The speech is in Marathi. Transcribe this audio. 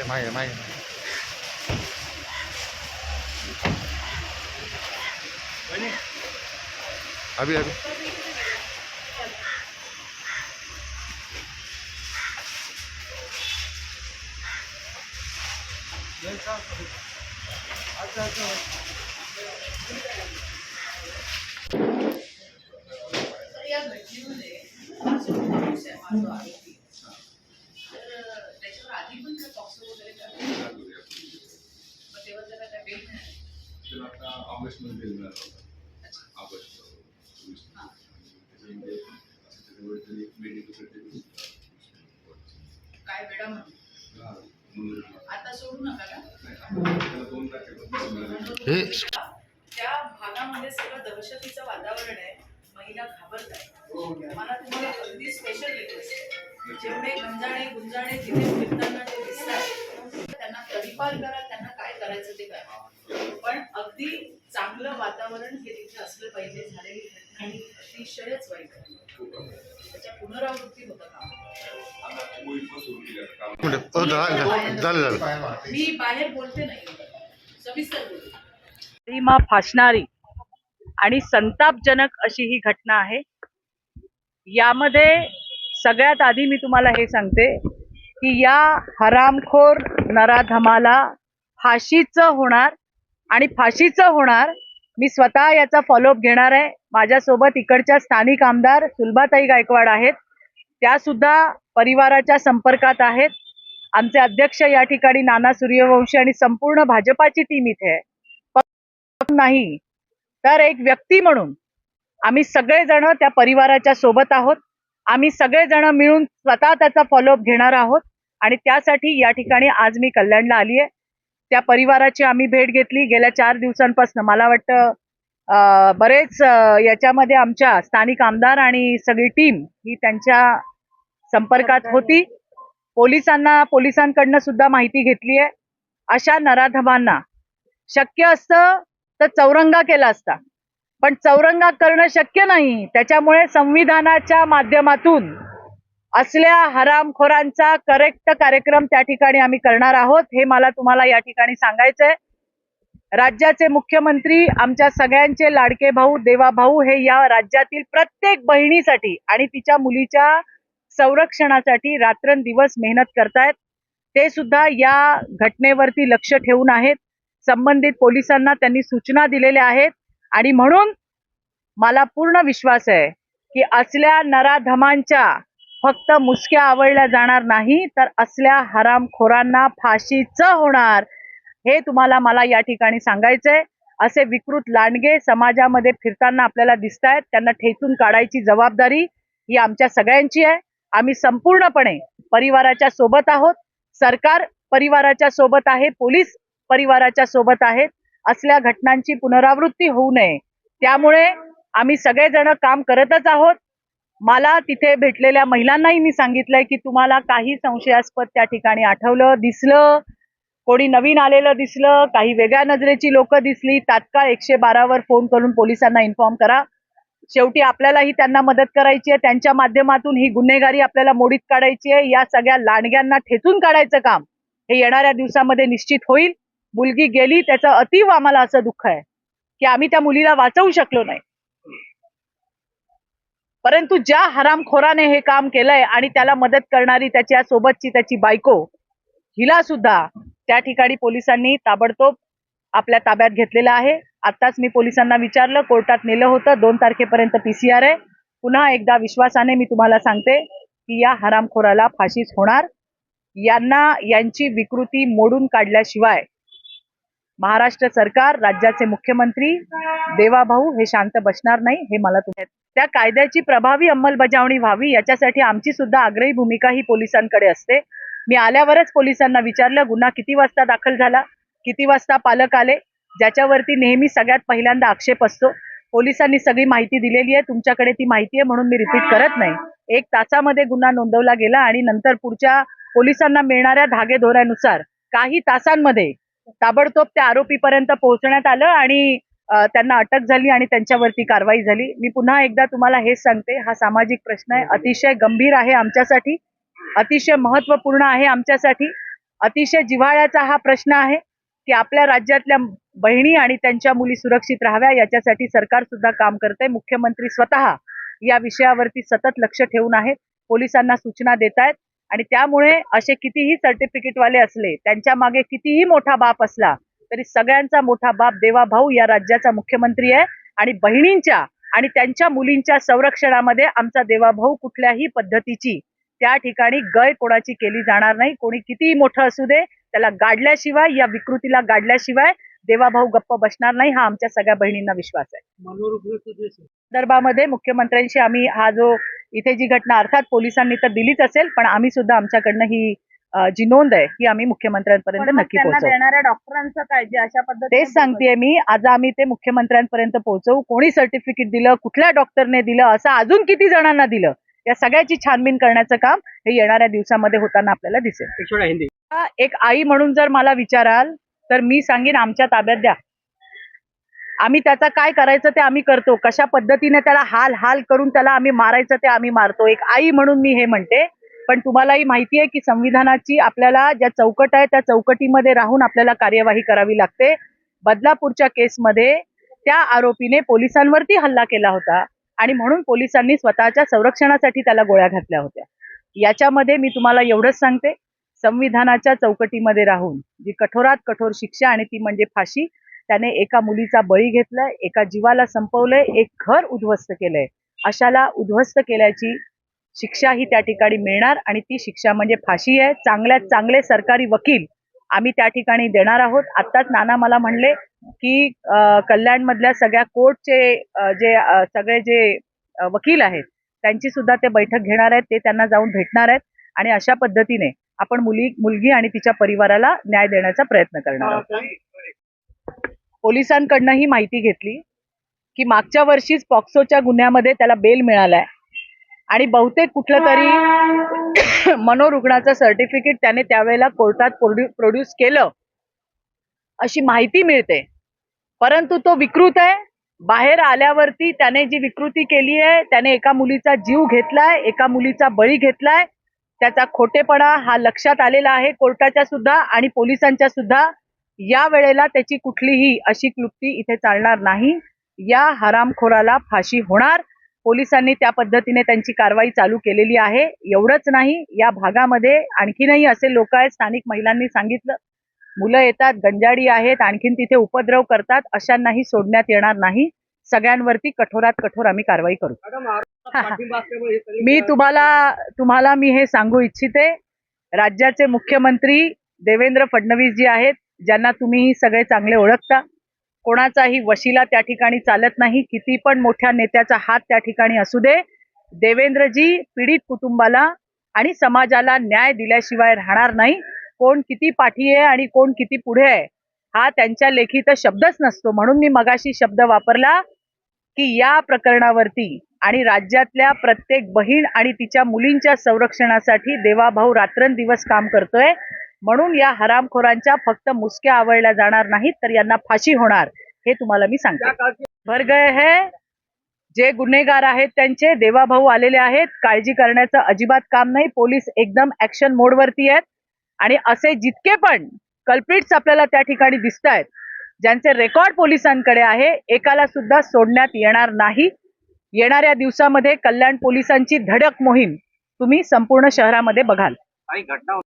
मागे मागे अभी अभी या घटनेमध्ये माणूस आहे माझा आरोपी तर त्याच्यावर आधी पण काय पॉक्सो वगैरे करतात मग तेव्हा त्याला काय बेल मिळाली त्याला आता ऑगस्टमध्ये बेल मिळाला होता. ऑगस्ट हां त्याच्यामध्ये असं त्याच्यावर तरी मेडिकल काय बेडा म्हणून आता सोडू नका का त्याला 2 तारखेपासून मिळाले. त्या भागामध्ये सगळं दहशतीचं वातावरण आहे महिला घाबरत आहे मला तुम्हाला अगदी स्पेशल रिक्वेस्ट आहे जेवढे गंजाणे गुंजाणे तिथे फिरताना ते दिसतात त्यांना तडीपार करा त्यांना काय करायचं ते करा पण अगदी चांगलं वातावरण हे तिथे असलं पाहिजे झालेली घटना ही अतिशयच वाईट आहे त्याच्या पुनरावृत्ती होतं का मी बाहेर बोलते नाही सविस्तर बोलते गरिमा फासणारी आणि संतापजनक अशी ही घटना आहे। यामध्ये सगळ्यात आधी मी तुम्हाला हे सांगते की या हरामखोर नराधमाला फाशीचं होणार आणि फाशीचं होणार। मी स्वतः याचा फॉलोअप घेणार आहे। माझ्यासोबत इकडच्या स्थानिक आमदार सुलभाताई गायकवाड आहेत, त्या सुद्धा परिवाराच्या संपर्कात आहेत। आमचे अध्यक्ष या ठिकाणी नाना सूर्यवंशी आणि संपूर्ण भाजपाची टीम इथे आहे। नाही तर एक व्यक्ती म्हणून आम्ही सगळेजण त्या परिवाराच्या सोबत आहोत। आम्ही सगळेजण मिळून स्वतः त्याचा फॉलोअप घेणार आहोत आणि त्यासाठी या ठिकाणी आज मी कल्याणला आली आहे। त्या परिवाराची आम्ही भेट घेतली गेल्या 4 दिवसांपासून। मला वाटतं बरेच याच्यामध्ये आमच्या स्थानिक आमदार आणि सगळी टीम ही त्यांच्या संपर्कात होती। पोलिसांकडनं सुद्धा माहिती घेतली आहे। अशा नराधमांना शक्य असतं तर चौरंगा केला असता, पण चौरंगा करणं शक्य नाही। त्याच्यामुळे संविधानाच्या माध्यमातून असल्या हरामखोरांचा करेक्ट कार्यक्रम त्या ठिकाणी आम्ही करणार आहोत, हे मला तुम्हाला या ठिकाणी सांगायचंय। राज्याचे मुख्यमंत्री आमच्या सगळ्यांचे लाडके भाऊ देवाभाऊ हे या राज्यातील प्रत्येक बहिणीसाठी आणि तिच्या मुलीच्या संरक्षणासाठी रात्रंदिवस मेहनत करतायत। ते सुद्धा या घटनेवरती लक्ष ठेवून आहेत। संबंधित पोलिसांना त्यांनी सूचना दिलेल्या आहेत आणि म्हणून मला पूर्ण विश्वास आहे की असल्या नराधमांच्या फक्त मुसक्या आवळल्या जाणार नाही, तर असल्या हरामखोरांना फाशीचं होणार, हे तुम्हाला मला या ठिकाणी सांगायचंय। असे विकृत लांडगे समाजामध्ये फिरताना आपल्याला दिसतायत, त्यांना ठेचून काढायची जबाबदारी ही आमच्या सगळ्यांची आहे। आम्ही संपूर्णपणे परिवाराच्या सोबत आहोत, सरकार परिवाराच्या सोबत आहे, पोलीस परिवाराच्या सोबत आहेत। असल्या घटनांची पुनरावृत्ती होऊ नये त्यामुळे आम्ही सगळेजण काम करतच आहोत। मला तिथे भेटलेल्या महिलांनाही मी सांगितलंय की तुम्हाला काही संशयास्पद त्या ठिकाणी आठवलं, दिसलं, कोणी नवीन आलेलं दिसलं, काही वेगळ्या नजरेची लोक दिसली, तात्काळ 112 वर फोन करून पोलिसांना इन्फॉर्म करा। शेवटी आपल्यालाही त्यांना मदत करायची आहे, त्यांच्या माध्यमातून ही गुन्हेगारी आपल्याला मोडीत काढायची आहे। या सगळ्या लांडग्यांना ठेचून काढायचं काम हे येणाऱ्या दिवसामध्ये निश्चित होईल। मुलगी गेली त्याचं अतीव आम्हाला असं दुःख आहे की आम्ही त्या मुलीला वाचवू शकलो नाही, परंतु ज्या हरामखोराने हे काम केलंय आणि त्याला मदत करणारी त्याच्या सोबतची त्याची बायको, हिला सुद्धा त्या ठिकाणी पोलिसांनी ताबडतोब आपल्या ताब्यात घेतलेलं आहे। आताच मी पोलिसांना विचारलं, कोर्टात नेलं होतं, 2 तारखेपर्यंत PCR आहे। पुन्हा एकदा विश्वासाने मी तुम्हाला सांगते की या हरामखोराला फाशीच होणार। यांची विकृती मोडून काढल्याशिवाय महाराष्ट्र सरकार, राज्याचे मुख्यमंत्री देवाभाऊ हे शांत बसणार नाही, हे मला त्या कायद्याची प्रभावी अंमलबजावणी व्हावी याच्यासाठी आमची सुद्धा आग्रही भूमिका ही पोलिसांकडे असते। मी आल्यावरच पोलिसांना विचारलं गुन्हा किती वाजता दाखल झाला, किती वाजता पालक आले, ज्याच्यावरती नेहमी सगळ्यात पहिल्यांदा आक्षेप असतो। पोलिसांनी सगळी माहिती दिलेली आहे, तुमच्याकडे ती माहिती आहे म्हणून मी रिपीट करत नाही। 1 तासामध्ये गुन्हा नोंदवला गेला आणि नंतर पुढच्या पोलिसांना मिळणाऱ्या धागेदोऱ्यानुसार काही तासांमध्ये ताबडतोब त्या आरोपीपर्यंत पोहोचण्यात आलं आणि त्यांना अटक झाली आणि त्यांच्यावरती कारवाई झाली। मी पुन्हा एकदा तुम्हाला हेच सांगते, हा सामाजिक प्रश्न आहे, अतिशय गंभीर आहे आमच्यासाठी, अतिशय महत्त्वपूर्ण आहे आमच्यासाठी। अतिशय जिव्हाळ्याचा हा प्रश्न आहे की आपल्या राज्यातल्या बहिणी आणि त्यांच्या मुली सुरक्षित राहाव्या याच्यासाठी सरकार सुद्धा काम करते. मुख्यमंत्री स्वतः या विषयावरती सतत लक्ष ठेवून आहे, पोलिसांना सूचना देत आहेत आणि त्यामुळे असे कितीही सर्टिफिकेटवाले असले, त्यांच्या मागे कितीही मोठा बाप असला तरी सगळ्यांचा मोठा बाप देवाभाऊ या राज्याचा मुख्यमंत्री आहे आणि बहिणींच्या आणि त्यांच्या मुलींच्या संरक्षणामध्ये आमचा देवाभाऊ कुठल्याही पद्धतीची त्या ठिकाणी गय कोणाची केली जाणार नाही. कोणी कितीही मोठं असू दे, त्याला गाडल्याशिवाय या विकृतीला गाडल्याशिवाय देवाभाऊ गप्प बसणार नाही, हा आमच्या सगळ्या बहिणींना विश्वास आहे. संदर्भामध्ये मुख्यमंत्र्यांशी आम्ही हा जो इथे जी घटना अर्थात पोलिसांनी तर दिलीच असेल, पण आम्ही सुद्धा आमच्याकडनं ही जी नोंद आहे ही आम्ही मुख्यमंत्र्यांपर्यंत नक्की पोहोचवू. देणाऱ्या डॉक्टरांचं काय जे अशा पद्धतीने तेच सांगतेय मी, आज आम्ही ते मुख्यमंत्र्यांपर्यंत पोहोचवू. कोणी सर्टिफिकेट दिलं, कुठल्या डॉक्टरने दिलं, असं अजून किती जणांना दिलं, या सगळ्याची छानबीन करण्याचं काम हे येणाऱ्या दिवसामध्ये होताना आपल्याला दिसेल. एक आई म्हणून जर मला विचाराल तर मी सांगेन आमच्या ताब्यात द्या, आम्ही त्याचा काय करायचं ते आम्ही करतो, कशा पद्धतीने त्याला हाल हाल करून त्याला आम्ही मारायचं ते आम्ही मारतो. एक आई म्हणून मी हे म्हणते. पण तुम्हालाही माहिती आहे की संविधानाची आपल्याला ज्या चौकट आहे त्या चौकटीमध्ये राहून आपल्याला कार्यवाही करावी लागते. बदलापूरच्या केसमध्ये त्या आरोपीने पोलिसांवरती हल्ला केला होता आणि म्हणून पोलिसांनी स्वतःच्या संरक्षणासाठी त्याला गोळ्या घातल्या होत्या. याच्यामध्ये मी तुम्हाला एवढंच सांगते, संविधानाच्या चौकटीमध्ये राहून जी कठोरात कठोर शिक्षा आणि ती म्हणजे फाशी, त्याने एका मुलीचा बळी घेतलाय, एका जीवाला संपवलंय, एक घर उद्ध्वस्त केलंय. अशाला उद्ध्वस्त केल्याची शिक्षा ही त्या ठिकाणी मिळणार आणि ती शिक्षा म्हणजे फाशी आहे. चांगल्यात चांगले सरकारी वकील आम्ही त्या ठिकाणी देणार आहोत. आत्ताच नाना मला म्हणले की कल्याणमधल्या सगळ्या कोर्टचे सगळे जे वकील आहेत त्यांची सुद्धा ते बैठक घेणार आहेत, ते त्यांना जाऊन भेटणार आहेत आणि अशा पद्धतीने आपण मुलगी आणि तिच्या परिवाराला न्याय देण्याचा प्रयत्न करणार आहोत. पोलिसांकडनं ही माहिती घेतली की मागच्या वर्षीच पॉक्सोच्या गुन्ह्यामध्ये त्याला बेल मिळालाय आणि बहुतेक कुठलं तरी मनोरुग्णाचं सर्टिफिकेट त्याने त्यावेळेला कोर्टात प्रोड्यूस केलं अशी माहिती मिळते. परंतु तो विकृत आहे. बाहेर आल्यावरती त्याने जी विकृती केली आहे, त्याने एका मुलीचा जीव घेतलाय, एका मुलीचा बळी घेतलाय. त्याचा खोटेपणा हा लक्षात आलेला आहे कोर्टाच्या सुद्धा आणि पोलिसांच्या सुद्धा. या वेळेला त्याची कुठलीही अशी क्लुप्ती इथे चालणार नाही. या हरामखोराला फाशी होणार. पोलिसांनी त्या पद्धतीने त्यांची कारवाई चालू केलेली आहे. एवढंच नाही, या भागामध्ये आणखीनही असे लोक आहेत, स्थानिक महिलांनी सांगितलं, मुलं येतात, गंजाडी आहेत, आणखीन तिथे उपद्रव करतात, अशांनाही सोडण्यात येणार नाही. सगळ्यांवरती कठोरात कठोर आम्ही कारवाई करू. मी तुम्हाला मी हे सांगू इच्छिते, राज्याचे मुख्यमंत्री देवेंद्र फडणवीस जी आहेत, ज्यांना तुम्ही सगळे चांगले ओळखता, कोणाचाही वशिला त्या ठिकाणी चालत नाही. किती पण मोठ्या नेत्याचा हात त्या ठिकाणी असू दे, देवेंद्रजी पीडित कुटुंबाला आणि समाजाला न्याय दिल्याशिवाय राहणार नाही. कोण किती पाठी आहे आणि कोण किती पुढे आहे हा त्यांच्या लेखीत शब्दच नसतो. म्हणून मी मगाशी शब्द वापरला की या प्रकरणावरती आणि राज्यातल्या प्रत्येक बहीण आणि तिच्या मुलींच्या संरक्षणासाठी देवाभाऊ रात्रंदिवस काम करतोय. म्हणून या हरामखोरांच्या फक्त मुसक्या आवळल्या जाणार नाहीत, तर यांना फाशी होणार, हे तुम्हाला मी सांगते. भर गए है, जे गुन्हेगार आहेत त्यांचे देवाभाऊ आलेले आहेत. काळजी करण्याचं अजिबात काम नाही. पोलीस एकदम ऍक्शन मोडवरती आहेत आणि असे जितके पण कल्प्रिट्स आपल्याला त्या ठिकाणी दिसत आहेत, ज्यांचे रेकॉर्ड पोलिसांकडे आहे, एकाला सुद्धा सोडण्यात येणार नाही. येणाऱ्या दिवसामध्ये कल्याण पोलिसांची धडक मोहीम तुम्ही संपूर्ण शहरामध्ये बघाल.